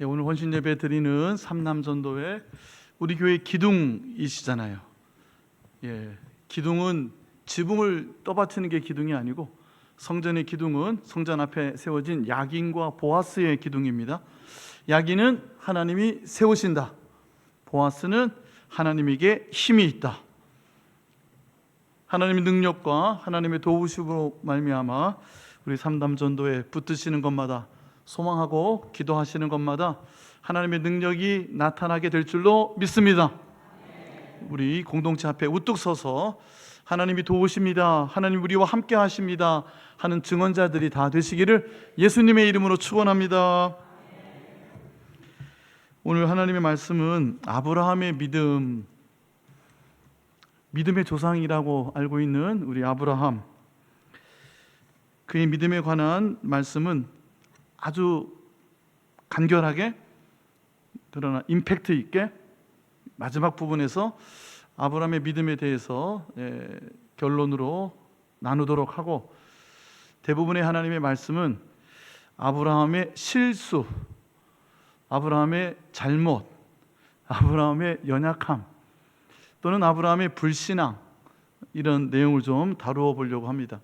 오늘 헌신 예배 드리는 삼남전도회 우리 교회 기둥이시잖아요. 기둥은 지붕을 떠받치는 게 기둥이 아니고 성전의 기둥은 성전 앞에 세워진 야긴과 보아스의 기둥입니다. 야긴은 하나님이 세우신다. 보아스는 하나님에게 힘이 있다. 하나님의 능력과 하나님의 도우심으로 말미암아 우리 삼남전도에 붙으시는 것마다, 소망하고 기도하시는 것마다 하나님의 능력이 나타나게 될 줄로 믿습니다. 우리 공동체 앞에 우뚝 서서 하나님이 도우십니다, 하나님 우리와 함께 하십니다 하는 증언자들이 다 되시기를 예수님의 이름으로 축원합니다. 오늘 하나님의 말씀은 아브라함의 믿음의 조상이라고 알고 있는 우리 아브라함, 그의 믿음에 관한 말씀은 아주 간결하게 그러나 임팩트 있게 마지막 부분에서 아브라함의 믿음에 대해서 결론으로 나누도록 하고, 대부분의 하나님의 말씀은 아브라함의 실수, 아브라함의 잘못, 아브라함의 연약함 또는 아브라함의 불신앙, 이런 내용을 좀 다루어 보려고 합니다.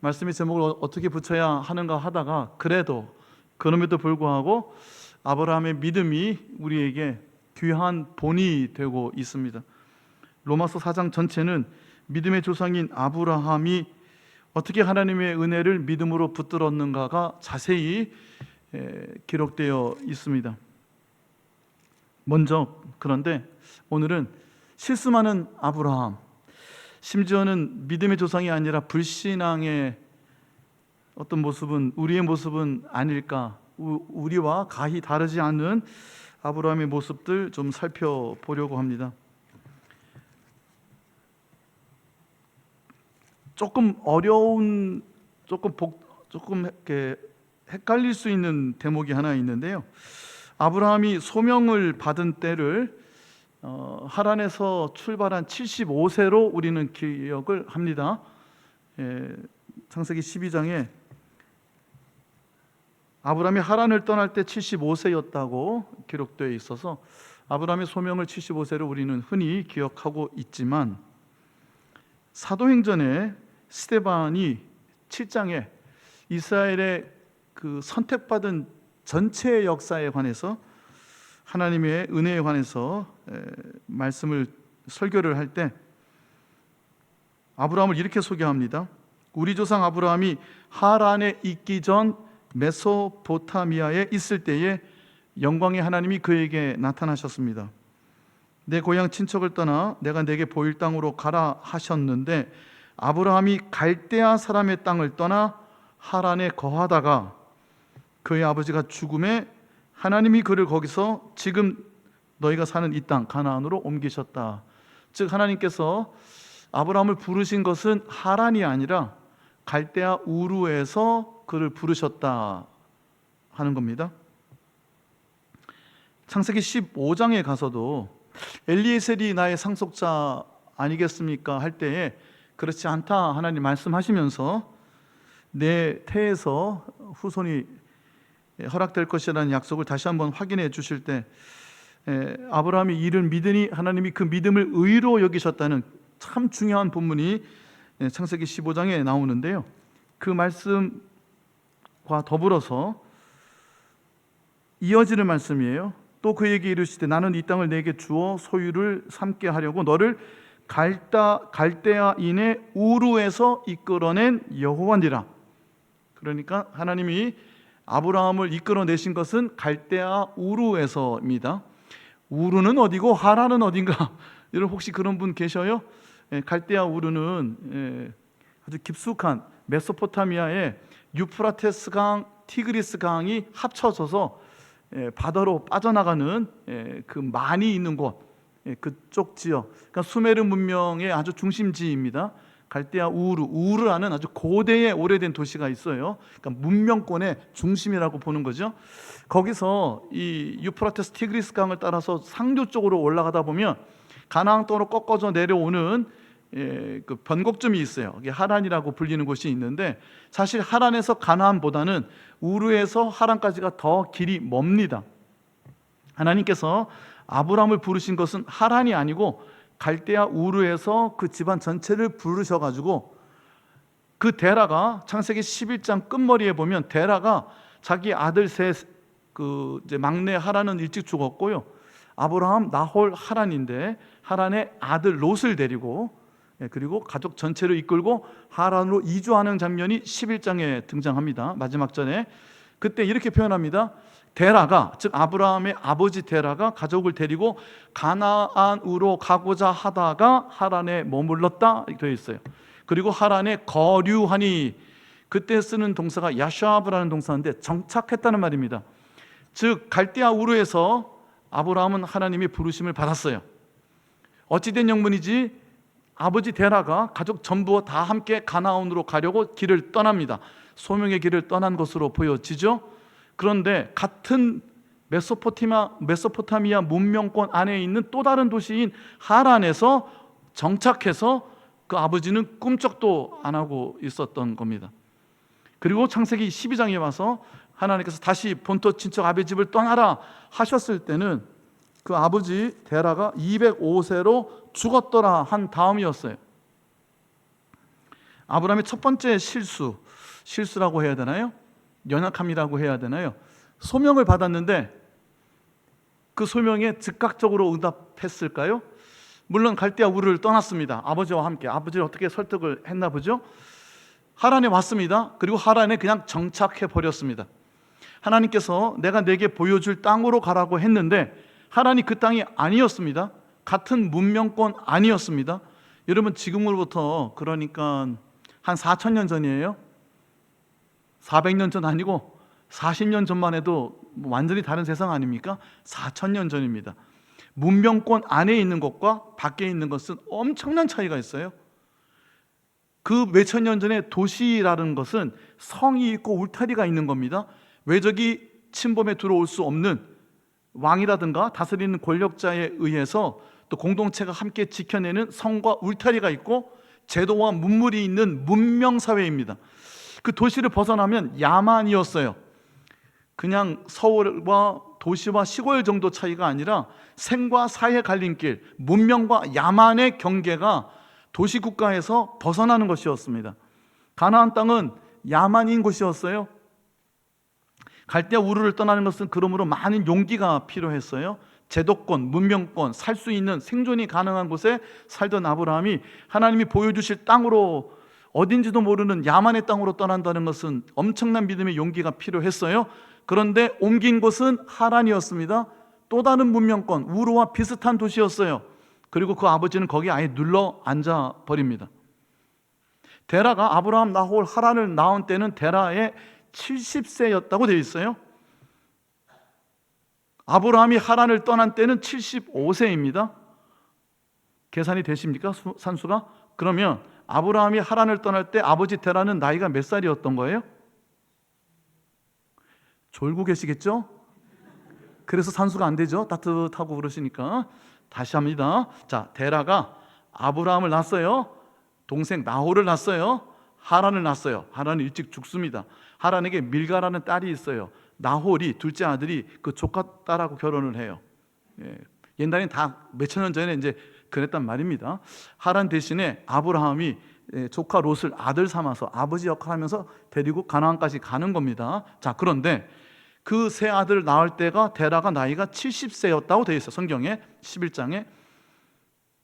말씀의 제목을 어떻게 붙여야 하는가 하다가 그럼에도 불구하고 아브라함의 믿음이 우리에게 귀한 본이 되고 있습니다. 로마서 4장 전체는 믿음의 조상인 아브라함이 어떻게 하나님의 은혜를 믿음으로 붙들었는가가 자세히 기록되어 있습니다. 그런데 오늘은 실수 많은 아브라함, 심지어는 믿음의 조상이 아니라 불신앙의 어떤 모습은, 우리의 모습은 아닐까, 우리와 가히 다르지 않은 아브라함의 모습들 좀 살펴보려고 합니다. 조금 어려운, 조금 이렇게 헷갈릴 수 있는 대목이 하나 있는데요. 아브라함이 소명을 받은 때를 하란에서 출발한 75세로 우리는 기억을 합니다. 창세기 12장에 아브라함이 하란을 떠날 때 75세였다고 기록되어 있어서 아브라함의 소명을 75세로 우리는 흔히 기억하고 있지만, 사도행전에 스데반이 7장에 이스라엘의 그 선택받은 전체의 역사에 관해서, 하나님의 은혜에 관해서 말씀을 설교를 할 때 아브라함을 이렇게 소개합니다. 우리 조상 아브라함이 하란에 있기 전 메소포타미아에 있을 때에 영광의 하나님이 그에게 나타나셨습니다. 내 고향 친척을 떠나 내가 내게 보일 땅으로 가라 하셨는데, 아브라함이 갈대아 사람의 땅을 떠나 하란에 거하다가 그의 아버지가 죽음에 하나님이 그를 거기서 지금 너희가 사는 이 땅 가나안으로 옮기셨다. 즉 하나님께서 아브라함을 부르신 것은 하란이 아니라 갈대아 우르에서 그를 부르셨다 하는 겁니다. 창세기 15장에 가서도 엘리에셀이 나의 상속자 아니겠습니까 할 때에 그렇지 않다 하나님 말씀하시면서 내 태에서 후손이 허락될 것이라는 약속을 다시 한번 확인해 주실 때, 아브라함이 이를 믿으니 하나님이 그 믿음을 의로 여기셨다는 참 중요한 본문이 창세기 15장에 나오는데요. 그 말씀과 더불어서 이어지는 말씀이에요. 또 그에게 이르시되 나는 이 땅을 내게 주어 소유를 삼게 하려고 너를 갈대아인의 우르에서 이끌어낸 여호와니라. 그러니까 하나님이 아브라함을 이끌어내신 것은 갈대아 우르에서입니다. 우르는 어디고 하란은 어딘가? 여러분 혹시 그런 분 계셔요? 갈대아 우르는 아주 깊숙한 메소포타미아의 유프라테스 강, 티그리스 강이 합쳐져서 바다로 빠져나가는 그 많이 있는 곳, 그쪽 지역, 그러니까 수메르 문명의 아주 중심지입니다. 갈대아 우르라는 아주 고대의 오래된 도시가 있어요. 그러니까 문명권의 중심이라고 보는 거죠. 거기서 이 유프라테스 티그리스 강을 따라서 상류 쪽으로 올라가다 보면 가나안 땅으로 꺾어져 내려오는 그 변곡점이 있어요. 이게 하란이라고 불리는 곳이 있는데, 사실 하란에서 가나안보다는 우르에서 하란까지가 더 길이 멉니다. 하나님께서 아브라함을 부르신 것은 하란이 아니고 갈대아 우르에서 그 집안 전체를 부르셔가지고, 그 데라가 창세기 11장 끝머리에 보면 데라가 자기 아들 이제 막내 하란은 일찍 죽었고요, 아브라함, 나홀, 하란인데 하란의 아들 롯을 데리고, 그리고 가족 전체를 이끌고 하란으로 이주하는 장면이 11장에 등장합니다. 마지막 절에. 그때 이렇게 표현합니다. 데라가, 즉 아브라함의 아버지 데라가 가족을 데리고 가나안으로 가고자 하다가 하란에 머물렀다 이렇게 되어 있어요. 그리고 하란에 거류하니, 그때 쓰는 동사가 야샤브라는 동사인데 정착했다는 말입니다. 즉 갈대아 우르에서 아브라함은 하나님의 부르심을 받았어요. 어찌된 영문이지 아버지 데라가 가족 전부 다 함께 가나안으로 가려고 길을 떠납니다. 소명의 길을 떠난 것으로 보여지죠. 그런데 같은 메소포타미아 문명권 안에 있는 또 다른 도시인 하란에서 정착해서 그 아버지는 꿈쩍도 안 하고 있었던 겁니다. 그리고 창세기 12장에 와서 하나님께서 다시 본토 친척 아베 집을 떠나라 하셨을 때는 그 아버지 데라가 205세로 죽었더라 한 다음이었어요. 아브라함의 첫 번째 실수라고 해야 되나요? 연약함이라고 해야 되나요? 소명을 받았는데 그 소명에 즉각적으로 응답했을까요? 물론 갈대아 우르를 떠났습니다. 아버지와 함께. 아버지를 어떻게 설득을 했나 보죠? 하란에 왔습니다. 그리고 하란에 그냥 정착해 버렸습니다. 하나님께서 내가 내게 보여줄 땅으로 가라고 했는데 하란이 그 땅이 아니었습니다. 같은 문명권 아니었습니다. 여러분, 지금으로부터 그러니까 한 4,000년 전이에요. 400년 전 아니고 40년 전만 해도 완전히 다른 세상 아닙니까? 4,000년 전입니다. 문명권 안에 있는 것과 밖에 있는 것은 엄청난 차이가 있어요. 그 몇천 년 전에 도시라는 것은 성이 있고 울타리가 있는 겁니다. 외적이 침범해 들어올 수 없는, 왕이라든가 다스리는 권력자에 의해서 또 공동체가 함께 지켜내는 성과 울타리가 있고 제도와 문물이 있는 문명사회입니다. 그 도시를 벗어나면 야만이었어요. 그냥 서울과 도시와 시골 정도 차이가 아니라 생과 사의 갈림길, 문명과 야만의 경계가 도시국가에서 벗어나는 것이었습니다. 가나안 땅은 야만인 곳이었어요. 갈대아 우르를 떠나는 것은 그러므로 많은 용기가 필요했어요. 제도권, 문명권, 살 수 있는, 생존이 가능한 곳에 살던 아브라함이 하나님이 보여주실 땅으로, 어딘지도 모르는 야만의 땅으로 떠난다는 것은 엄청난 믿음의 용기가 필요했어요. 그런데 옮긴 곳은 하란이었습니다. 또 다른 문명권, 우르와 비슷한 도시였어요. 그리고 그 아버지는 거기에 아예 눌러 앉아 버립니다. 데라가 아브라함, 나홀, 하란을 낳은 때는 데라의 70세였다고 되어 있어요. 아브라함이 하란을 떠난 때는 75세입니다. 계산이 되십니까? 산수가? 그러면 아브라함이 하란을 떠날 때 아버지 데라는 나이가 몇 살이었던 거예요? 졸고 계시겠죠? 그래서 산수가 안 되죠? 따뜻하고 그러시니까. 다시 합니다. 자, 데라가 아브라함을 낳았어요. 동생 나홀을 낳았어요. 하란을 낳았어요. 하란은 일찍 죽습니다. 하란에게 밀가라는 딸이 있어요. 나홀이, 둘째 아들이 그 조카 딸하고 결혼을 해요. 옛날엔 다 몇천 년 전에 이제 그랬단 말입니다. 하란 대신에 아브라함이 조카 롯을 아들 삼아서 아버지 역할을 하면서 데리고 가나안까지 가는 겁니다. 자, 그런데 그 세 아들을 낳을 때가 데라가 나이가 70세였다고 되어 있어요. 성경에 11장에.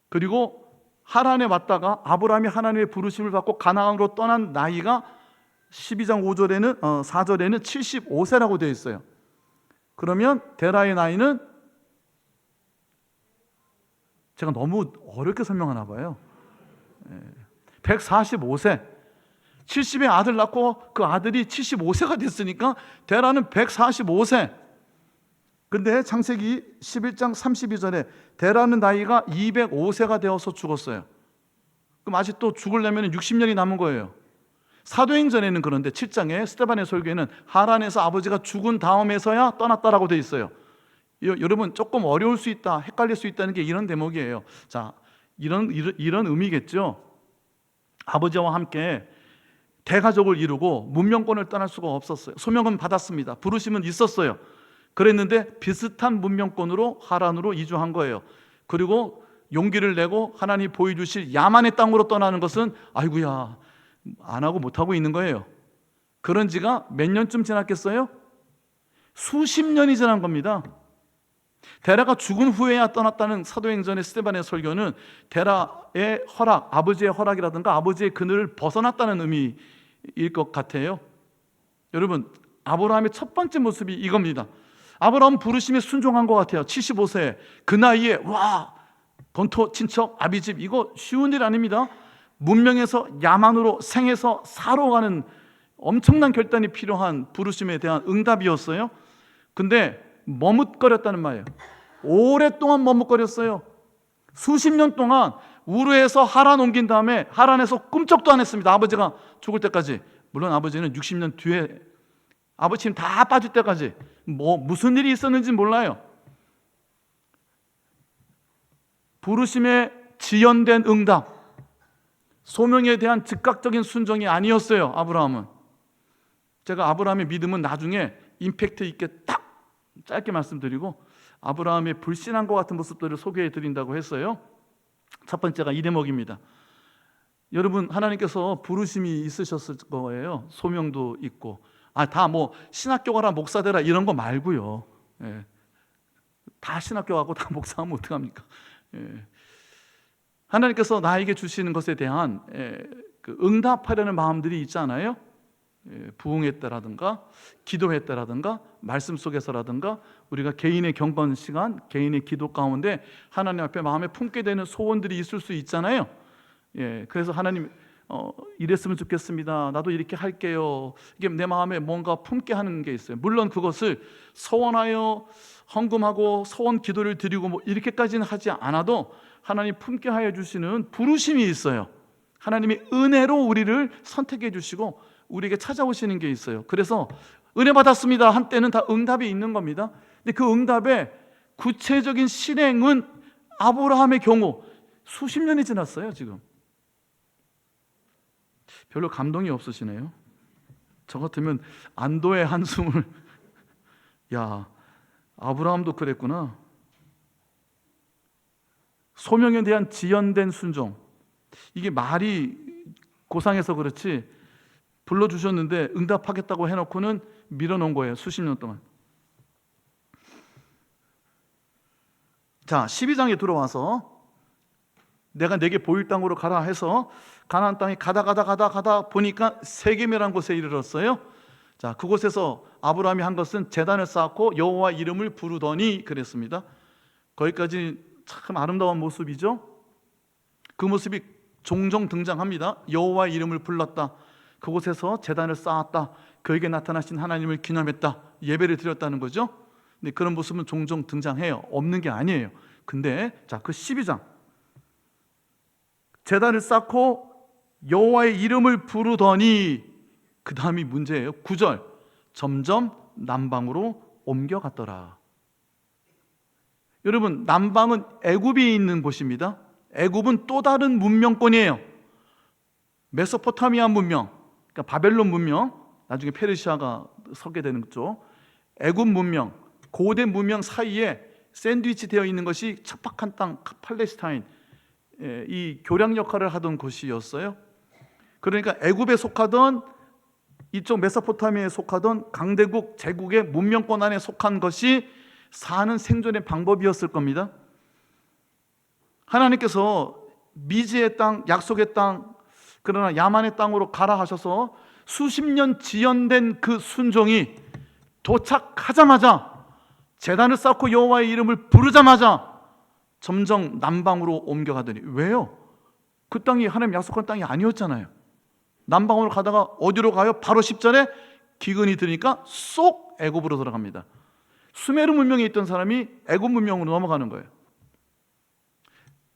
그리고 하란에 왔다가 아브라함이 하나님의 부르심을 받고 가나안으로 떠난 나이가 12장 4절에는 75세라고 되어 있어요. 그러면 데라의 나이는, 제가 너무 어렵게 설명하나 봐요. 145세. 70의 아들 낳고 그 아들이 75세가 됐으니까 데라는 145세. 근데 창세기 11장 32절에 데라는 나이가 205세가 되어서 죽었어요. 그럼 아직 또 죽으려면 60년이 남은 거예요. 사도행전에는 그런데 7장에 스데반의 설교에는 하란에서 아버지가 죽은 다음에서야 떠났다라고 되어 있어요. 여러분, 조금 어려울 수 있다, 헷갈릴 수 있다는 게 이런 대목이에요. 자, 이런 의미겠죠. 아버지와 함께 대가족을 이루고 문명권을 떠날 수가 없었어요. 소명은 받았습니다. 부르심은 있었어요. 그랬는데 비슷한 문명권으로 하란으로 이주한 거예요. 그리고 용기를 내고 하나님 보여주실 야만의 땅으로 떠나는 것은 아이고야 안 하고 못 하고 있는 거예요. 그런 지가 몇 년쯤 지났겠어요? 수십 년이 지난 겁니다. 데라가 죽은 후에야 떠났다는 사도행전의 스데반의 설교는 데라의 허락, 아버지의 허락이라든가 아버지의 그늘을 벗어났다는 의미일 것 같아요. 여러분, 아브라함의 첫 번째 모습이 이겁니다. 아브라함 부르심에 순종한 것 같아요. 75세 그 나이에 와 본토 친척 아비집, 이거 쉬운 일 아닙니다. 문명에서 야만으로, 생에서 사로 가는 엄청난 결단이 필요한 부르심에 대한 응답이었어요. 근데 머뭇거렸다는 말이에요. 오랫동안 머뭇거렸어요. 수십 년 동안 우르에서 하란 옮긴 다음에 하란에서 꿈쩍도 안 했습니다. 아버지가 죽을 때까지. 물론 아버지는 60년 뒤에 아버지 힘 다 빠질 때까지 무슨 일이 있었는지 몰라요. 부르심에 지연된 응답, 소명에 대한 즉각적인 순종이 아니었어요. 아브라함은. 제가 아브라함의 믿음은 나중에 임팩트 있게 딱 짧게 말씀드리고 아브라함의 불신앙과 같은 모습들을 소개해 드린다고 했어요. 첫 번째가 이 대목입니다. 여러분, 하나님께서 부르심이 있으셨을 거예요. 소명도 있고. 다 신학교 가라 목사 되라 이런 거 말고요. 예. 다 신학교 가고 다 목사하면 어떡합니까? 예. 하나님께서 나에게 주시는 것에 대한 그 응답하려는 마음들이 있잖아요. 부흥했다라든가 기도했다라든가 말씀 속에서라든가 우리가 개인의 경건 시간, 개인의 기도 가운데 하나님 앞에 마음에 품게 되는 소원들이 있을 수 있잖아요. 그래서 하나님 이랬으면 좋겠습니다. 나도 이렇게 할게요. 이게 내 마음에 뭔가 품게 하는 게 있어요. 물론 그것을 소원하여 헌금하고 소원 기도를 드리고 이렇게까지는 하지 않아도 하나님 품게 하여 주시는 부르심이 있어요. 하나님이 은혜로 우리를 선택해 주시고 우리에게 찾아오시는 게 있어요. 그래서 은혜 받았습니다 한때는 다 응답이 있는 겁니다. 근데 그 응답의 구체적인 실행은 아브라함의 경우 수십 년이 지났어요. 지금 별로 감동이 없으시네요. 저 같으면 안도의 한숨을 야, 아브라함도 그랬구나. 소명에 대한 지연된 순종, 이게 말이 고상해서 그렇지 불러주셨는데 응답하겠다고 해놓고는 밀어놓은 거예요. 수십 년 동안. 자, 12장에 들어와서 내가 내게 보일 땅으로 가라 해서 가나안 땅에 가다 보니까 세겜이라는 곳에 이르렀어요. 자, 그곳에서 아브라함이 한 것은 제단을 쌓고 여호와 이름을 부르더니 그랬습니다. 거기까지 참 아름다운 모습이죠. 그 모습이 종종 등장합니다. 여호와의 이름을 불렀다, 그곳에서 제단을 쌓았다, 그에게 나타나신 하나님을 기념했다, 예배를 드렸다는 거죠. 근데 그런 모습은 종종 등장해요. 없는 게 아니에요. 근데 자, 그 12장 제단을 쌓고 여호와의 이름을 부르더니 그 다음이 문제예요. 9절 점점 남방으로 옮겨갔더라. 여러분, 남방은 애굽이 있는 곳입니다. 애굽은 또 다른 문명권이에요. 메소포타미아 문명, 그러니까 바벨론 문명, 나중에 페르시아가 서게 되는 쪽, 애굽 문명, 고대 문명 사이에 샌드위치 되어 있는 것이 척박한 땅 팔레스타인, 이 교량 역할을 하던 곳이었어요. 그러니까 애굽에 속하던 이쪽 메소포타미아에 속하던 강대국 제국의 문명권 안에 속한 것이 사는 생존의 방법이었을 겁니다. 하나님께서 미지의 땅, 약속의 땅, 그러나 야만의 땅으로 가라 하셔서 수십 년 지연된 그 순종이 도착하자마자, 제단을 쌓고 여호와의 이름을 부르자마자 점점 남방으로 옮겨가더니, 왜요? 그 땅이 하나님 약속한 땅이 아니었잖아요. 남방으로 가다가 어디로 가요? 바로 10절에 기근이 드니까 쏙 애굽으로 들어갑니다. 수메르 문명에 있던 사람이 애굽 문명으로 넘어가는 거예요.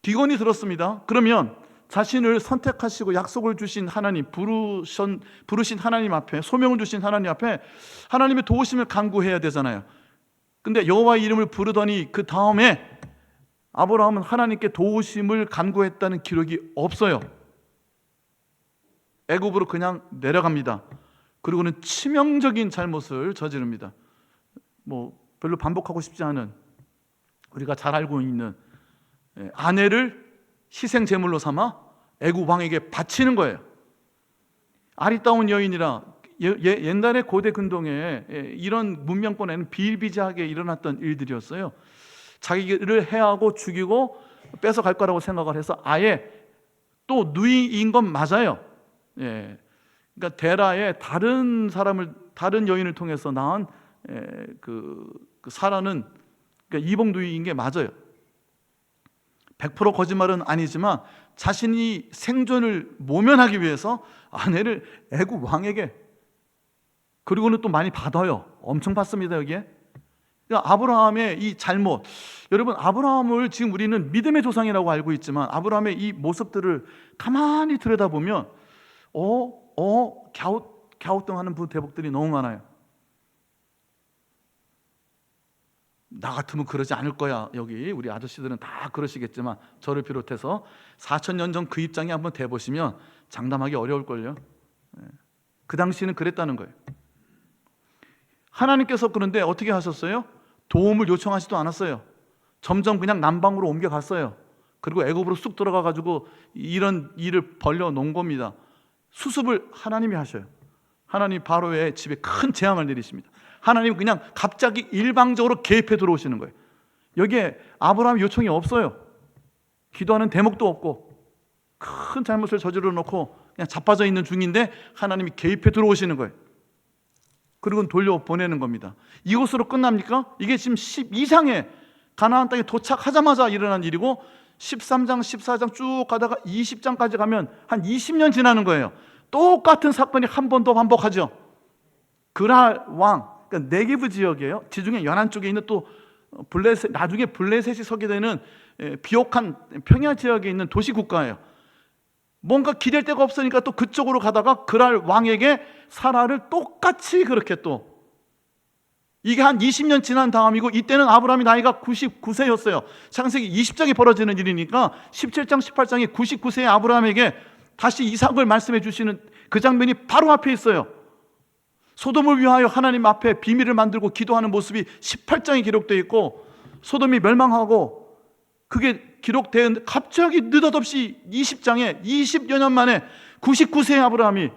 기근이 들었습니다. 그러면 자신을 선택하시고 약속을 주신 하나님, 부르신 하나님 앞에, 소명을 주신 하나님 앞에 하나님의 도우심을 간구해야 되잖아요. 근데 여호와의 이름을 부르더니 그 다음에 아브라함은 하나님께 도우심을 간구했다는 기록이 없어요. 애굽으로 그냥 내려갑니다. 그리고는 치명적인 잘못을 저지릅니다. 별로 반복하고 싶지 않은, 우리가 잘 알고 있는 아내를 희생 제물로 삼아 애굽 왕에게 바치는 거예요. 아리따운 여인이라, 옛날에 고대 근동에 이런 문명권에는 비일비재하게 일어났던 일들이었어요. 자기를 해하고 죽이고 뺏어갈 거라고 생각을 해서 아예 또 누이인 건 맞아요. 그러니까 데라의 다른 여인을 통해서 낳은 그 사라는, 그러니까 이복 누이인 게 맞아요. 100% 거짓말은 아니지만 자신이 생존을 모면하기 위해서 아내를 애굽 왕에게, 그리고는 또 많이 받아요. 엄청 받습니다, 여기에. 그러니까 아브라함의 이 잘못, 여러분, 아브라함을 지금 우리는 믿음의 조상이라고 알고 있지만 아브라함의 이 모습들을 가만히 들여다보면 갸우뚱하는 부대복들이 너무 많아요. 나 같으면 그러지 않을 거야. 여기 우리 아저씨들은 다 그러시겠지만 저를 비롯해서 4,000년 전 그 입장에 한번 대보시면 장담하기 어려울걸요. 그 당시는 그랬다는 거예요. 하나님께서 그런데 어떻게 하셨어요? 도움을 요청하지도 않았어요. 점점 그냥 남방으로 옮겨갔어요. 그리고 애굽으로 쑥 들어가가지고 이런 일을 벌려 놓은 겁니다. 수습을 하나님이 하셔요. 하나님 바로의 집에 큰 재앙을 내리십니다. 하나님 그냥 갑자기 일방적으로 개입해 들어오시는 거예요. 여기에 아브라함 요청이 없어요. 기도하는 대목도 없고 큰 잘못을 저질러 놓고 그냥 자빠져 있는 중인데 하나님이 개입해 들어오시는 거예요. 그리고 돌려보내는 겁니다. 이것으로 끝납니까? 이게 지금 12장에 가나안 땅에 도착하자마자 일어난 일이고 13장, 14장 쭉 가다가 20장까지 가면 한 20년 지나는 거예요. 똑같은 사건이 한 번 더 반복하죠. 그랄 왕, 그러니까 네게브 지역이에요. 지중해 연안 쪽에 있는 또 나중에 블레셋이 서게 되는 비옥한 평야 지역에 있는 도시 국가예요. 뭔가 기댈 데가 없으니까 또 그쪽으로 가다가 그랄 왕에게 사라를 똑같이 그렇게 또, 이게 한 20년 지난 다음이고 이때는 아브라함이 나이가 99세였어요. 창세기 20장에 벌어지는 일이니까 17장, 18장에 99세의 아브라함에게 다시 이삭을 말씀해 주시는 그 장면이 바로 앞에 있어요. 소돔을 위하여 하나님 앞에 비밀을 만들고 기도하는 모습이 18장에 기록되어 있고, 소돔이 멸망하고 그게 기록되었는데 갑자기 느닷없이 20장에 20여 년 만에 99세의 아브라함이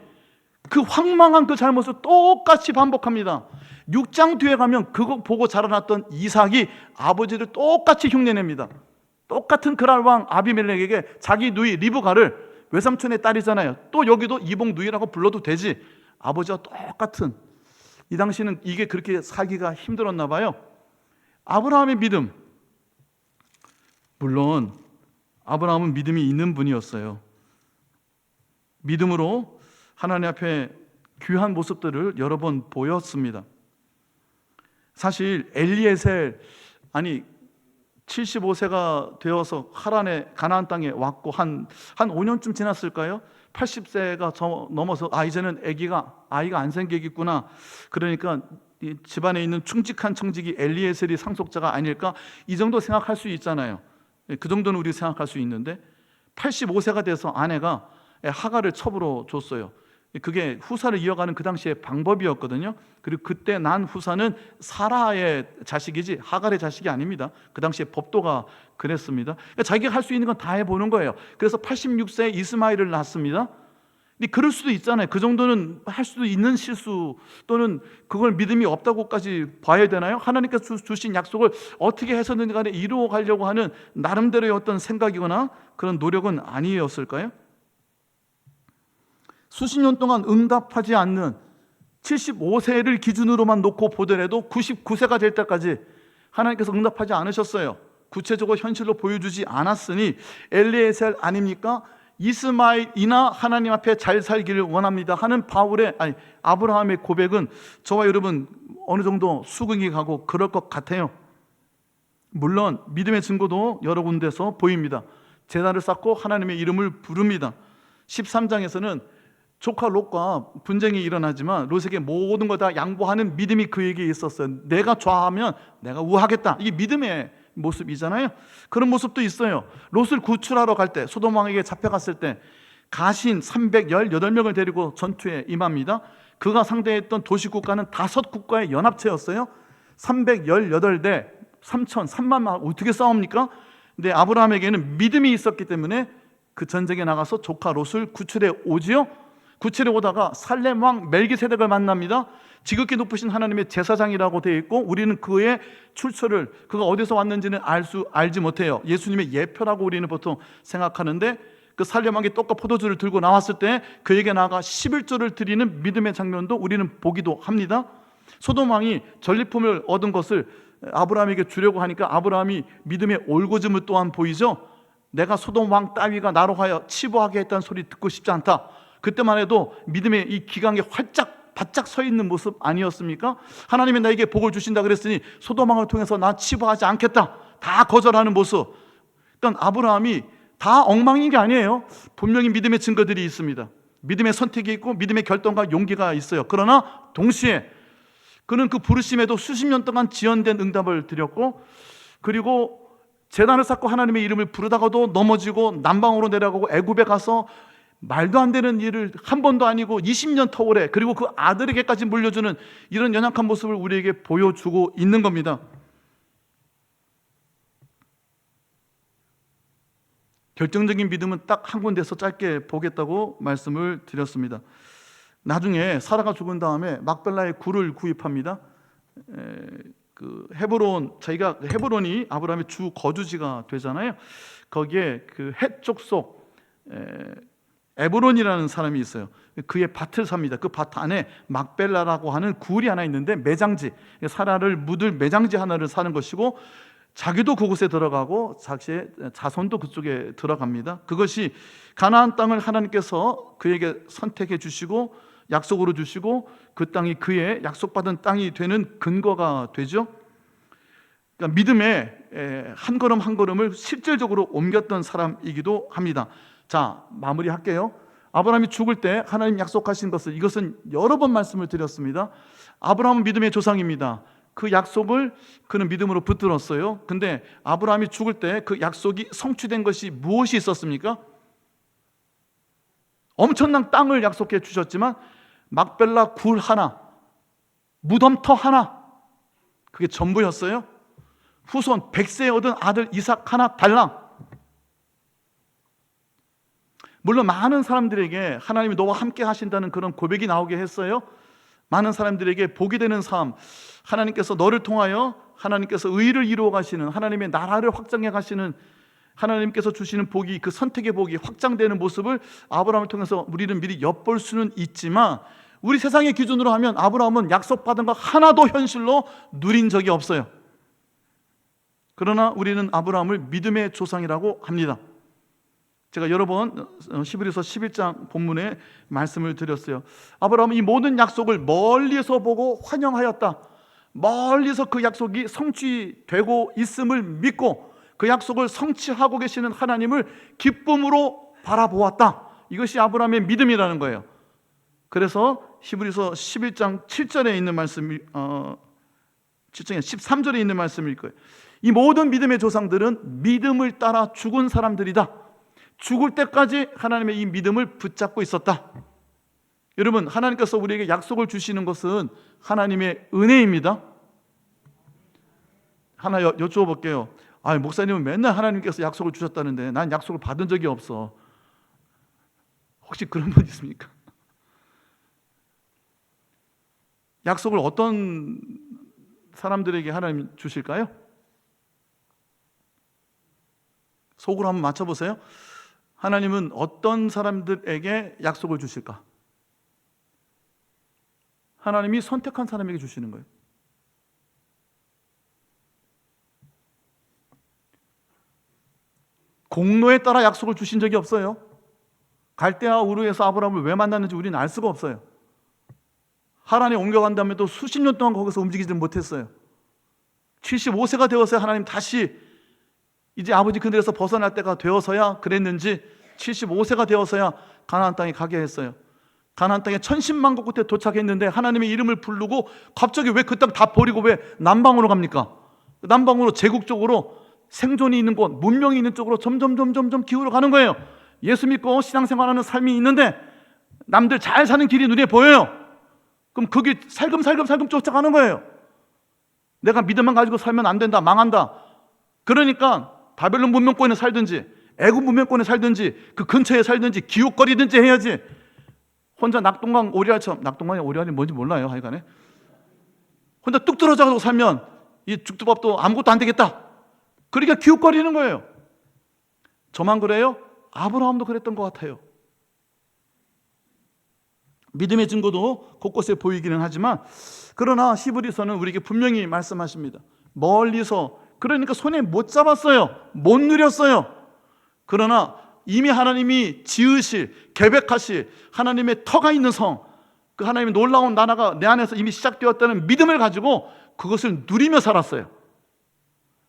그 황망한 그 잘못을 똑같이 반복합니다. 6장 뒤에 가면 그거 보고 자라났던 이삭이 아버지를 똑같이 흉내냅니다. 똑같은 그랄 왕 아비멜렉에게 자기 누이 리브가를, 외삼촌의 딸이잖아요, 또 여기도 이복 누이라고 불러도 되지, 아버지와 똑같은. 이 당시는 이게 그렇게 살기가 힘들었나 봐요. 아브라함의 믿음, 물론 아브라함은 믿음이 있는 분이었어요. 믿음으로 하나님 앞에 귀한 모습들을 여러 번 보였습니다. 사실 엘리에셀, 75세가 되어서 하란의 가나안 땅에 왔고 한 5년쯤 지났을까요? 80세가 넘어서 이제는 아이가 안 생기겠구나. 그러니까 이 집안에 있는 충직한 청직이 엘리에셀이 상속자가 아닐까, 이 정도 생각할 수 있잖아요. 그 정도는 우리 생각할 수 있는데 85세가 돼서 아내가 하갈을 첩으로 줬어요. 그게 후사를 이어가는 그 당시의 방법이었거든요. 그리고 그때 난 후사는 사라의 자식이지 하갈의 자식이 아닙니다. 그 당시에 법도가 그랬습니다. 그러니까 자기가 할 수 있는 건 다 해보는 거예요. 그래서 86세에 이스마엘을 낳습니다. 근데 그럴 수도 있잖아요. 그 정도는 할 수도 있는 실수, 또는 그걸 믿음이 없다고까지 봐야 되나요? 하나님께서 주신 약속을 어떻게 해서든 간에 이루어 가려고 하는 나름대로의 어떤 생각이거나 그런 노력은 아니었을까요? 수십 년 동안 응답하지 않는 75세를 기준으로만 놓고 보더라도 99세가 될 때까지 하나님께서 응답하지 않으셨어요. 구체적으로 현실로 보여주지 않았으니 엘리에셀 아닙니까? 이스마엘이나 하나님 앞에 잘 살기를 원합니다 하는 아브라함의 고백은 저와 여러분 어느 정도 수긍이 가고 그럴 것 같아요. 물론 믿음의 증거도 여러 군데서 보입니다. 제단을 쌓고 하나님의 이름을 부릅니다. 13장에서는 조카 롯과 분쟁이 일어나지만 롯에게 모든 거 다 양보하는 믿음이 그에게 있었어요. 내가 좌하면 내가 우하겠다. 이게 믿음의 모습이잖아요. 그런 모습도 있어요. 롯을 구출하러 갈 때, 소돔 왕에게 잡혀갔을 때 가신 318명을 데리고 전투에 임합니다. 그가 상대했던 도시국가는 5국가의 연합체였어요. 318대 3만 어떻게 싸웁니까? 근데 아브라함에게는 믿음이 있었기 때문에 그 전쟁에 나가서 조카 롯을 구출해 오지요. 구출해 오다가 살렘 왕 멜기세덱을 만납니다. 지극히 높으신 하나님의 제사장이라고 되어 있고 우리는 그의 출처를, 그가 어디서 왔는지는 알지 못해요. 예수님의 예표라고 우리는 보통 생각하는데, 그 살렘 왕이 떡과 포도주를 들고 나왔을 때 그에게 나아가 11조를 드리는 믿음의 장면도 우리는 보기도 합니다. 소돔 왕이 전리품을 얻은 것을 아브라함에게 주려고 하니까 아브라함이 믿음의 올고즘을 또한 보이죠. 내가 소돔 왕 따위가 나로 하여 치부하게 했다는 소리 듣고 싶지 않다. 그때만 해도 믿음의 이 기강에 활짝 바짝 서 있는 모습 아니었습니까? 하나님이 나에게 복을 주신다 그랬으니 소돔 왕을 통해서 나 치부하지 않겠다, 다 거절하는 모습. 그러니까 아브라함이 다 엉망인 게 아니에요. 분명히 믿음의 증거들이 있습니다. 믿음의 선택이 있고 믿음의 결단과 용기가 있어요. 그러나 동시에 그는 그 부르심에도 수십 년 동안 지연된 응답을 드렸고, 그리고 제단을 쌓고 하나님의 이름을 부르다가도 넘어지고 남방으로 내려가고 애굽에 가서 말도 안 되는 일을 한 번도 아니고 20년 터울에, 그리고 그 아들에게까지 물려주는 이런 연약한 모습을 우리에게 보여주고 있는 겁니다. 결정적인 믿음은 딱 한 군데서 짧게 보겠다고 말씀을 드렸습니다. 나중에 사라가 죽은 다음에 막벨라의 굴을 구입합니다. 그 헤브론, 저희가 헤브론이 아브라함의 주 거주지가 되잖아요. 거기에 그 헷 족속 에브론이라는 사람이 있어요. 그의 밭을 삽니다. 그 밭 안에 막벨라라고 하는 굴이 하나 있는데, 매장지, 사라를 묻을 매장지 하나를 사는 것이고, 자기도 그곳에 들어가고 자기의 자손도 그쪽에 들어갑니다. 그것이 가나안 땅을 하나님께서 그에게 선택해 주시고 약속으로 주시고 그 땅이 그의 약속받은 땅이 되는 근거가 되죠. 그러니까 믿음의 한 걸음 한 걸음을 실질적으로 옮겼던 사람이기도 합니다. 자, 마무리할게요. 아브라함이 죽을 때 하나님 약속하신 것을, 이것은 여러 번 말씀을 드렸습니다. 아브라함은 믿음의 조상입니다. 그 약속을 그는 믿음으로 붙들었어요. 근데 아브라함이 죽을 때 그 약속이 성취된 것이 무엇이 있었습니까? 엄청난 땅을 약속해 주셨지만 막벨라 굴 하나, 무덤터 하나, 그게 전부였어요. 후손 100세에 얻은 아들 이삭 하나 달랑. 물론 많은 사람들에게 하나님이 너와 함께 하신다는 그런 고백이 나오게 했어요. 많은 사람들에게 복이 되는 삶, 하나님께서 너를 통하여 하나님께서 의를 이루어 가시는, 하나님의 나라를 확장해 가시는, 하나님께서 주시는 복이, 그 선택의 복이 확장되는 모습을 아브라함을 통해서 우리는 미리 엿볼 수는 있지만, 우리 세상의 기준으로 하면 아브라함은 약속받은 거 하나도 현실로 누린 적이 없어요. 그러나 우리는 아브라함을 믿음의 조상이라고 합니다. 제가 여러 번 히브리서 11장 본문에 말씀을 드렸어요. 아브라함은 이 모든 약속을 멀리서 보고 환영하였다. 멀리서 그 약속이 성취되고 있음을 믿고 그 약속을 성취하고 계시는 하나님을 기쁨으로 바라보았다. 이것이 아브라함의 믿음이라는 거예요. 그래서 히브리서 11장 7절에 있는 말씀이 7장에 13절에 있는 말씀일 거예요. 이 모든 믿음의 조상들은 믿음을 따라 죽은 사람들이다. 죽을 때까지 하나님의 이 믿음을 붙잡고 있었다. 여러분, 하나님께서 우리에게 약속을 주시는 것은 하나님의 은혜입니다. 하나 여쭤 볼게요. 목사님은 맨날 하나님께서 약속을 주셨다는데 난 약속을 받은 적이 없어. 혹시 그런 분 있습니까? 약속을 어떤 사람들에게 하나님 주실까요? 속으로 한번 맞춰보세요. 하나님은 어떤 사람들에게 약속을 주실까? 하나님이 선택한 사람에게 주시는 거예요. 공로에 따라 약속을 주신 적이 없어요. 갈대아 우르에서 아브라함을 왜 만났는지 우리는 알 수가 없어요. 하란에 옮겨간 다음에도 수십 년 동안 거기서 움직이지 못했어요. 75세가 되어서야 하나님 다시 이제 아버지 그늘에서 벗어날 때가 되어서야 그랬는지 75세가 되어서야 가나안 땅에 가게 했어요. 가나안 땅에 천신만고 끝에 도착했는데 하나님의 이름을 부르고 갑자기 왜 그 땅 다 버리고 왜 남방으로 갑니까? 남방으로, 제국 쪽으로, 생존이 있는 곳, 문명이 있는 쪽으로 점점 기울어 가는 거예요. 예수 믿고 신앙생활하는 삶이 있는데 남들 잘 사는 길이 눈에 보여요. 그럼 거기 살금 쫓아가는 거예요. 내가 믿음만 가지고 살면 안 된다, 망한다. 그러니까 바벨론 문명권에 살든지 애굽 문명권에 살든지 그 근처에 살든지 기웃거리든지 해야지. 혼자 낙동강 오리알처럼, 낙동강의 오리알이 뭔지 몰라요, 하여간에. 혼자 뚝 떨어져가지고 살면 이 죽두밥도 아무것도 안 되겠다. 그러니까 기웃거리는 거예요. 저만 그래요? 아브라함도 그랬던 것 같아요. 믿음의 증거도 곳곳에 보이기는 하지만, 그러나 히브리서는 우리에게 분명히 말씀하십니다. 멀리서, 그러니까 손에 못 잡았어요. 못 누렸어요. 그러나 이미 하나님이 지으실, 계획하실 하나님의 터가 있는 성, 그 하나님의 놀라운 나라가 내 안에서 이미 시작되었다는 믿음을 가지고 그것을 누리며 살았어요.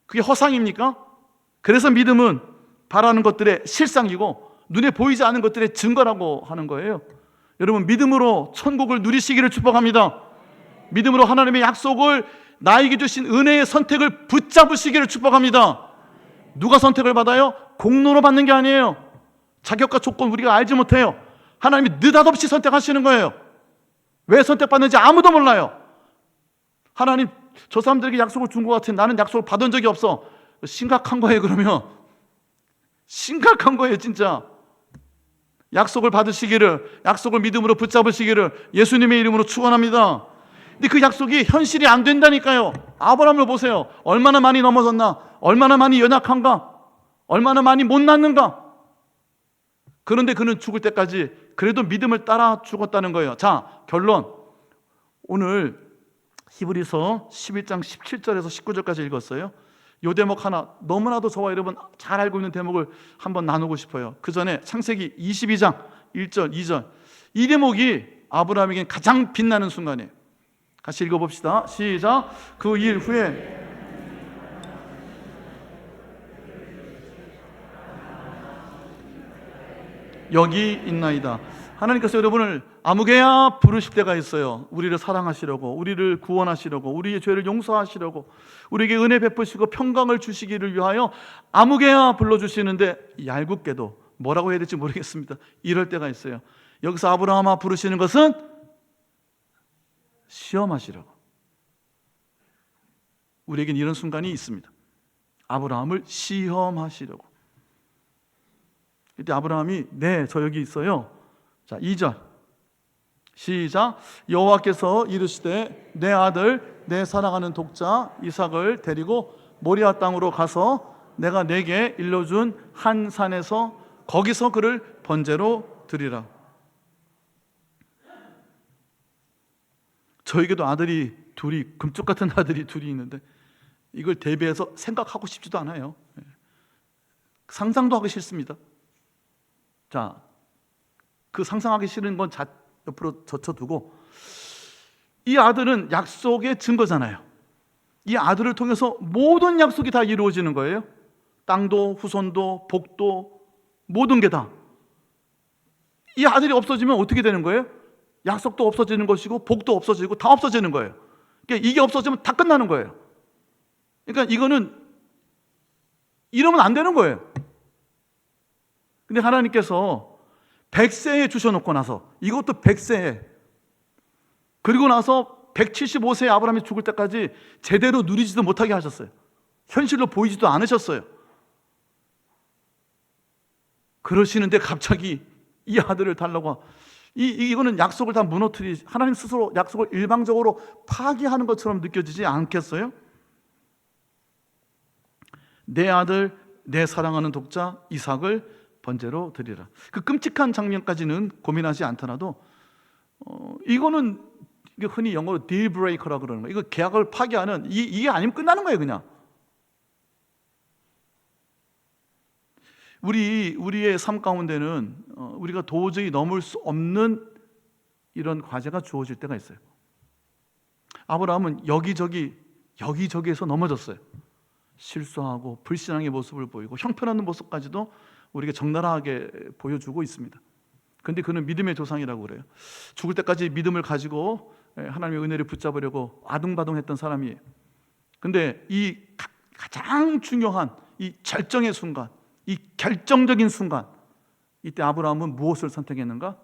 그게 허상입니까? 그래서 믿음은 바라는 것들의 실상이고 눈에 보이지 않는 것들의 증거라고 하는 거예요. 여러분, 믿음으로 천국을 누리시기를 축복합니다. 믿음으로 하나님의 약속을, 나에게 주신 은혜의 선택을 붙잡으시기를 축복합니다. 누가 선택을 받아요? 공로로 받는 게 아니에요. 자격과 조건 우리가 알지 못해요. 하나님이 느닷없이 선택하시는 거예요. 왜 선택받는지 아무도 몰라요. 하나님, 저 사람들에게 약속을 준 것 같은, 나는 약속을 받은 적이 없어. 심각한 거예요. 그러면 심각한 거예요, 진짜. 약속을 받으시기를, 약속을 믿음으로 붙잡으시기를 예수님의 이름으로 축원합니다. 근데 그 약속이 현실이 안 된다니까요. 아브라함을 보세요. 얼마나 많이 넘어졌나, 얼마나 많이 연약한가, 얼마나 많이 못났는가. 그런데 그는 죽을 때까지 그래도 믿음을 따라 죽었다는 거예요. 자, 결론. 오늘 히브리서 11장 17절에서 19절까지 읽었어요. 이 대목 하나, 너무나도 저와 여러분 잘 알고 있는 대목을 한번 나누고 싶어요. 그 전에 창세기 22장 1절 2절, 이 대목이 아브라함에겐 가장 빛나는 순간이에요. 같이 읽어봅시다. 시작. 그 일 후에 여기 있나이다. 하나님께서 여러분을 아무개야 부르실 때가 있어요. 우리를 사랑하시려고, 우리를 구원하시려고, 우리의 죄를 용서하시려고, 우리에게 은혜 베푸시고 평강을 주시기를 위하여 아무개야 불러주시는데, 얄궂게도 뭐라고 해야 될지 모르겠습니다. 이럴 때가 있어요. 여기서 아브라함아 부르시는 것은 시험하시려고. 우리에겐 이런 순간이 있습니다. 아브라함을 시험하시려고. 이때 아브라함이 네, 저 여기 있어요. 자, 2절 시작. 여호와께서 이르시되 내 아들, 내 사랑하는 독자 이삭을 데리고 모리아 땅으로 가서 내가 내게 일러준 한 산에서 거기서 그를 번제로 드리라. 저에게도 아들이 둘이, 금쪽 같은 아들이 둘이 있는데 이걸 대비해서 생각하고 싶지도 않아요. 상상도 하기 싫습니다. 자, 그 상상하기 싫은 건 옆으로 젖혀두고, 이 아들은 약속의 증거잖아요. 이 아들을 통해서 모든 약속이 다 이루어지는 거예요. 땅도, 후손도, 복도, 모든 게 다. 이 아들이 없어지면 어떻게 되는 거예요? 약속도 없어지는 것이고 복도 없어지고 다 없어지는 거예요. 그러니까 이게 없어지면 다 끝나는 거예요. 그러니까 이거는 이러면 안 되는 거예요. 근데 하나님께서 100세에 주셔놓고 나서, 이것도 100세에, 그리고 나서 175세에 아브라함이 죽을 때까지 제대로 누리지도 못하게 하셨어요. 현실로 보이지도 않으셨어요. 그러시는데 갑자기 이 아들을 달라고, 이거는 약속을 다 무너뜨리, 하나님 스스로 약속을 일방적으로 파기하는 것처럼 느껴지지 않겠어요? 내 아들, 내 사랑하는 독자 이삭을 번제로 드리라. 그 끔찍한 장면까지는 고민하지 않더라도 이거는 흔히 영어로 딜 브레이커라고 그러는 거예요. 이거 계약을 파기하는, 이게 아니면 끝나는 거예요, 그냥. 우리의 삶 가운데는 우리가 도저히 넘을 수 없는 이런 과제가 주어질 때가 있어요. 아브라함은 여기저기에서 넘어졌어요. 실수하고 불신앙의 모습을 보이고 형편없는 모습까지도 우리에게 적나라하게 보여주고 있습니다. 그런데 그는 믿음의 조상이라고 그래요. 죽을 때까지 믿음을 가지고 하나님의 은혜를 붙잡으려고 아둥바둥했던 사람이에요. 그런데 이 가장 중요한 이 절정의 순간, 이 결정적인 순간, 이때 아브라함은 무엇을 선택했는가?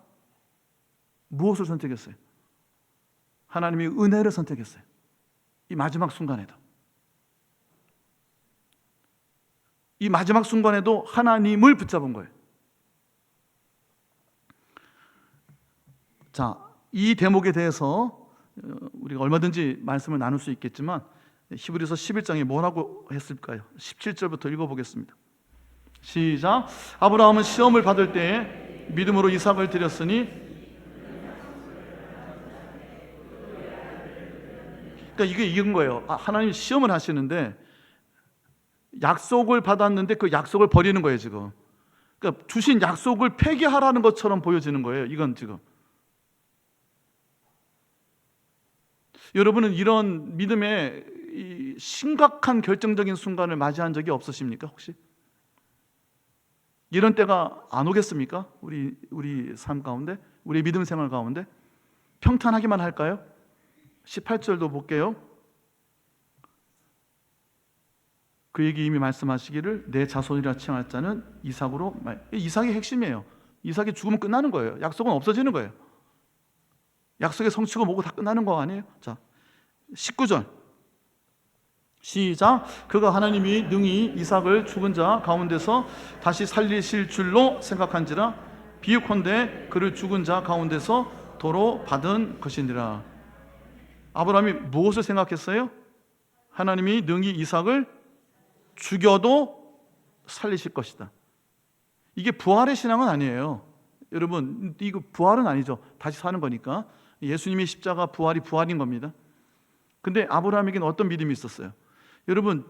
무엇을 선택했어요? 하나님의 은혜를 선택했어요. 이 마지막 순간에도, 이 마지막 순간에도 하나님을 붙잡은 거예요. 자, 이 대목에 대해서 우리가 얼마든지 말씀을 나눌 수 있겠지만 히브리서 11장에 뭐라고 했을까요? 17절부터 읽어보겠습니다. 시작. 아브라함은 시험을 받을 때에 믿음으로 이삭을 드렸으니, 그러니까 이게 이건 거예요. 하나님 시험을 하시는데 약속을 받았는데 그 약속을 버리는 거예요 지금. 그러니까 주신 약속을 폐기하라는 것처럼 보여지는 거예요. 이건 지금 여러분은 이런 믿음의 이 심각한 결정적인 순간을 맞이한 적이 없으십니까? 혹시 이런 때가 안 오겠습니까? 우리 삶 가운데, 우리 믿음 생활 가운데 평탄하기만 할까요? 18절도 볼게요. 그에게 이미 말씀하시기를 내 자손이라 칭할 자는 이삭으로 이삭이 핵심이에요. 이삭이 죽으면 끝나는 거예요. 약속은 없어지는 거예요. 약속의 성취고 뭐고 다 끝나는 거 아니에요? 자, 19절 시작. 그가 하나님이 능히 이삭을 죽은 자 가운데서 다시 살리실 줄로 생각한지라 비유컨대 그를 죽은 자 가운데서 도로 받은 것이니라. 아브라함이 무엇을 생각했어요? 하나님이 능히 이삭을 죽여도 살리실 것이다. 이게 부활의 신앙은 아니에요. 여러분, 이거 부활은 아니죠. 다시 사는 거니까. 예수님의 십자가 부활이 부활인 겁니다. 근데 아브라함에게는 어떤 믿음이 있었어요? 여러분,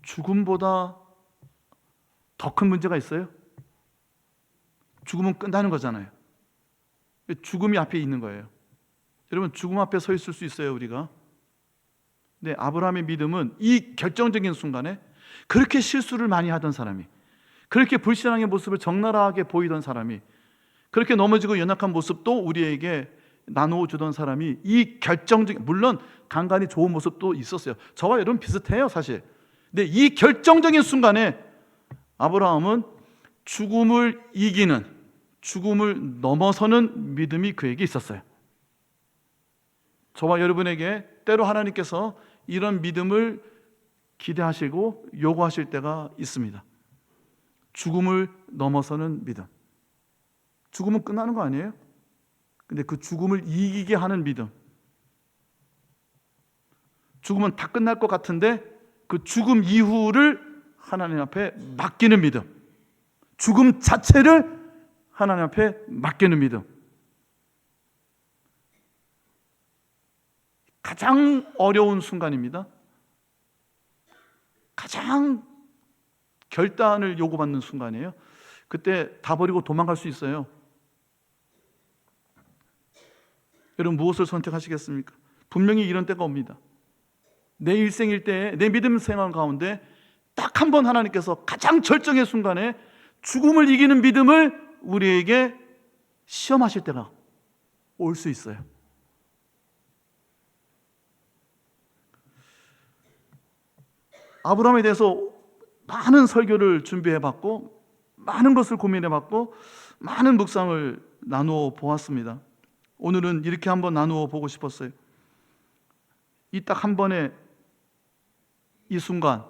죽음보다 더 큰 문제가 있어요? 죽음은 끝나는 거잖아요. 죽음이 앞에 있는 거예요. 여러분, 죽음 앞에 서 있을 수 있어요, 우리가. 근데 아브라함의 믿음은 이 결정적인 순간에 그렇게 실수를 많이 하던 사람이, 그렇게 불신앙의 모습을 적나라하게 보이던 사람이, 그렇게 넘어지고 연약한 모습도 우리에게 나누어 주던 사람이 이 결정적인, 물론 간간히 좋은 모습도 있었어요. 저와 여러분 비슷해요 사실. 근데 이 결정적인 순간에 아브라함은 죽음을 이기는, 죽음을 넘어서는 믿음이 그에게 있었어요. 저와 여러분에게 때로 하나님께서 이런 믿음을 기대하시고 요구하실 때가 있습니다. 죽음을 넘어서는 믿음. 죽음은 끝나는 거 아니에요? 근데 그 죽음을 이기게 하는 믿음. 죽음은 다 끝날 것 같은데 그 죽음 이후를 하나님 앞에 맡기는 믿음. 죽음 자체를 하나님 앞에 맡기는 믿음. 가장 어려운 순간입니다. 가장 결단을 요구받는 순간이에요. 그때 다 버리고 도망갈 수 있어요. 여러분, 무엇을 선택하시겠습니까? 분명히 이런 때가 옵니다. 내 일생일 때에, 내 믿음 생활 가운데 딱 한 번 하나님께서 가장 절정의 순간에 죽음을 이기는 믿음을 우리에게 시험하실 때가 올 수 있어요. 아브라함에 대해서 많은 설교를 준비해봤고, 많은 것을 고민해봤고, 많은 묵상을 나누어 보았습니다. 오늘은 이렇게 한번 나누어 보고 싶었어요. 이 딱 한 번의 이 순간,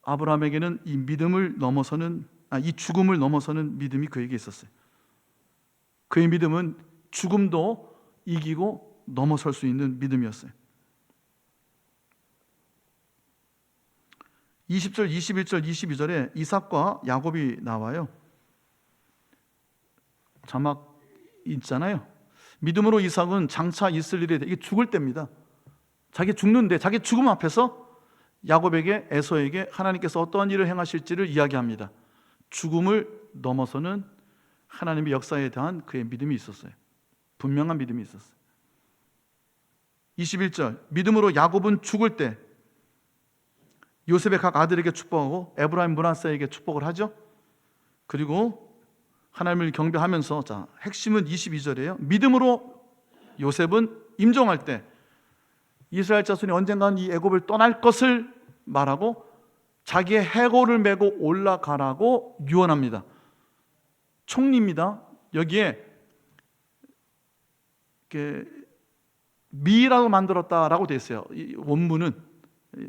아브라함에게는 이 믿음을 넘어서는, 이 죽음을 넘어서는 믿음이 그에게 있었어요. 그의 믿음은 죽음도 이기고 넘어설 수 있는 믿음이었어요. 20절, 21절, 22절에 이삭과 야곱이 나와요. 자막 있잖아요. 믿음으로 이삭은 장차 있을 일에 이게 죽을 때입니다. 자기 죽는데, 자기 죽음 앞에서 야곱에게, 에서에게 하나님께서 어떠한 일을 행하실지를 이야기합니다. 죽음을 넘어서는 하나님의 역사에 대한 그의 믿음이 있었어요. 분명한 믿음이 있었어요. 21절, 믿음으로 야곱은 죽을 때 요셉의 각 아들에게 축복하고 에브라임 므낫세에게 축복을 하죠. 그리고 하나님을 경배하면서, 자, 핵심은 22절이에요. 믿음으로 요셉은 임종할 때 이스라엘 자손이 언젠간 이 애굽을 떠날 것을 말하고 자기의 해골을 메고 올라가라고 유언합니다. 총리입니다. 여기에 미이라로 만들었다라고 돼 있어요. 이 원문은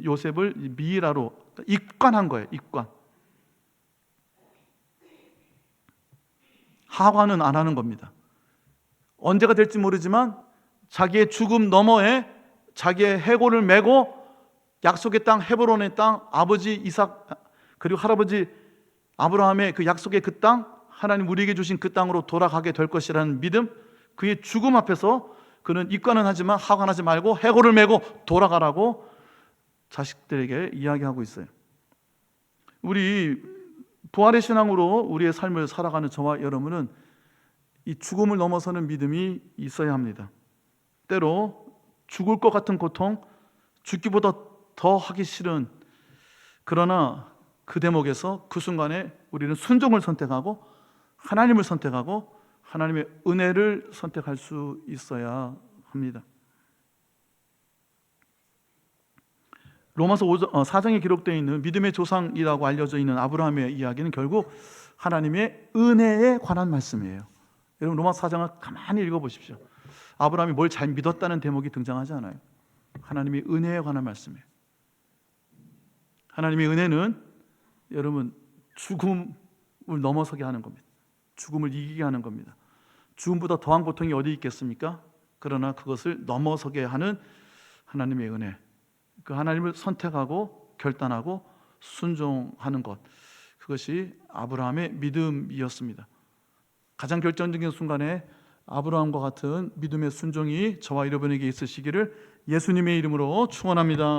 요셉을 미이라로 입관한 거예요. 입관. 하관은 안 하는 겁니다. 언제가 될지 모르지만 자기의 죽음 너머에 자기의 해골을 메고 약속의 땅 헤브론의 땅, 아버지 이삭 그리고 할아버지 아브라함의 그 약속의 그 땅, 하나님 우리에게 주신 그 땅으로 돌아가게 될 것이라는 믿음, 그의 죽음 앞에서 그는 입관은 하지만 하관하지 말고 해골을 메고 돌아가라고 자식들에게 이야기하고 있어요. 우리 부활의 신앙으로 우리의 삶을 살아가는 저와 여러분은 이 죽음을 넘어서는 믿음이 있어야 합니다. 때로 죽을 것 같은 고통, 죽기보다 더 하기 싫은, 그러나 그 대목에서 그 순간에 우리는 순종을 선택하고 하나님을 선택하고 하나님의 은혜를 선택할 수 있어야 합니다. 로마서 4장에 기록되어 있는 믿음의 조상이라고 알려져 있는 아브라함의 이야기는 결국 하나님의 은혜에 관한 말씀이에요. 여러분 로마서 4장을 가만히 읽어보십시오. 아브라함이 뭘 잘 믿었다는 대목이 등장하지 않아요. 하나님의 은혜에 관한 말씀이에요. 하나님의 은혜는 여러분 죽음을 넘어서게 하는 겁니다. 죽음을 이기게 하는 겁니다. 죽음보다 더한 고통이 어디 있겠습니까? 그러나 그것을 넘어서게 하는 하나님의 은혜, 그 하나님을 선택하고 결단하고 순종하는 것, 그것이 아브라함의 믿음이었습니다. 가장 결정적인 순간에 아브라함과 같은 믿음의 순종이 저와 여러분에게 있으시기를 예수님의 이름으로 축원합니다.